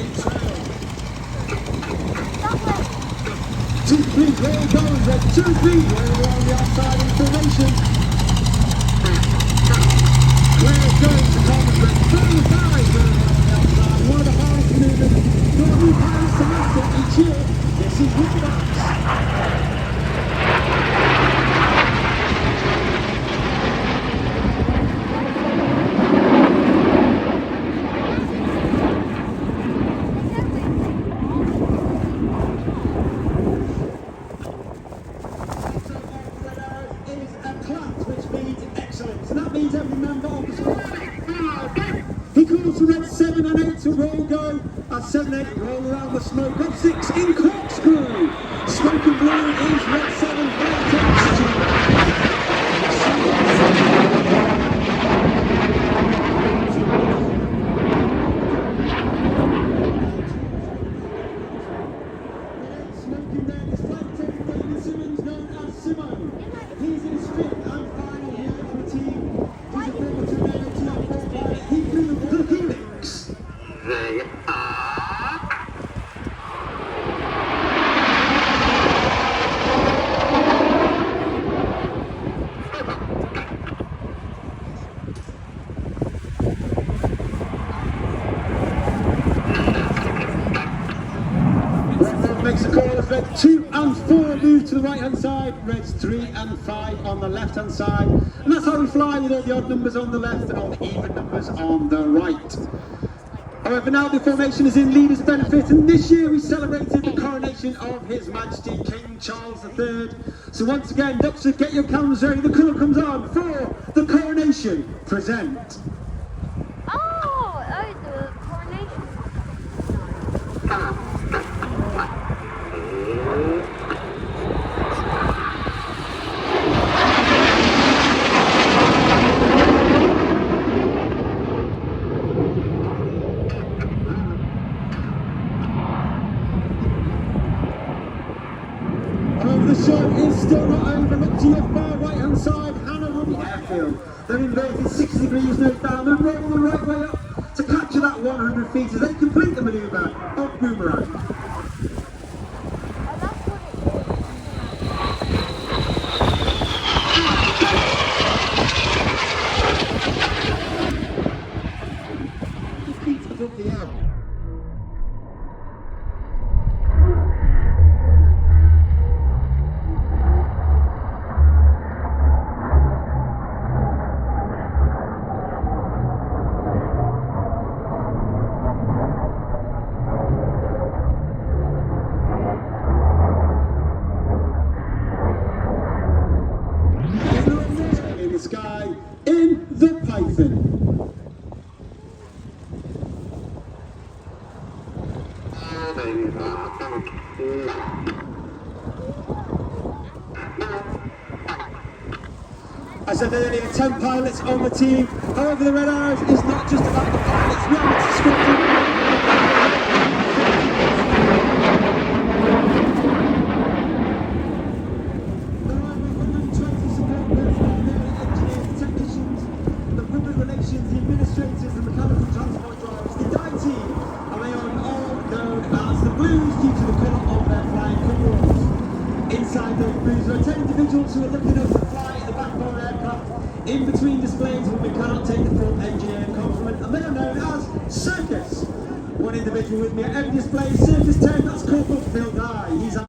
in trail. 2 feet, where it goes, red 2 feet, where on the outside in formation. Where it goes, the Thomas red 35, where on the outside. One of the hardest maneuvers for a new Paris semester each year. This is Wheelbox. And that means every member of the squad. He calls for red 7 and 8 to roll go. At 7 8, roll around the smoke. Red 6 in corkscrew. Smoking blue is red 7 Smoking red is flag 10 David Simmons, known as Simo. He's in his 5th and final year on the team. He's a former tornado TR4 pilot. He flew the Helix. They are. Makes the call as red 2 and 4 move to the right hand side, reds 3 and 5 on the left hand side, and that's how we fly with all the odd numbers on the left and all the even numbers on the right. However, now the formation is in leaders' benefit, and this year we celebrated the coronation of His Majesty King Charles III. So once again, Duxford, get your cameras ready, the colour comes on for the coronation. Present. The coronation. The show is still not over. Look to your far right hand side, Hannah Ruddy Airfield. They're inverted 60 degrees nose down and roll the right way up to capture that 100 feet as they complete the manoeuvre of Boomerang. Feet above the air. In the sky, in the Python. I said earlier, 10 pilots on the team. However, the Red Arrows is not just about the pilots. We are the squadron. The administrators, the mechanical transport drivers, the DI team, and they are all known as the Blues due to the colour of their flying colours. Inside those Blues there are 10 individuals who are looking up to fly the backbone aircraft in between displays when we cannot take the full engineering complement, and they are known as Circus. One individual with me at every display, Circus 10, that's Corporal Phil Dye. He's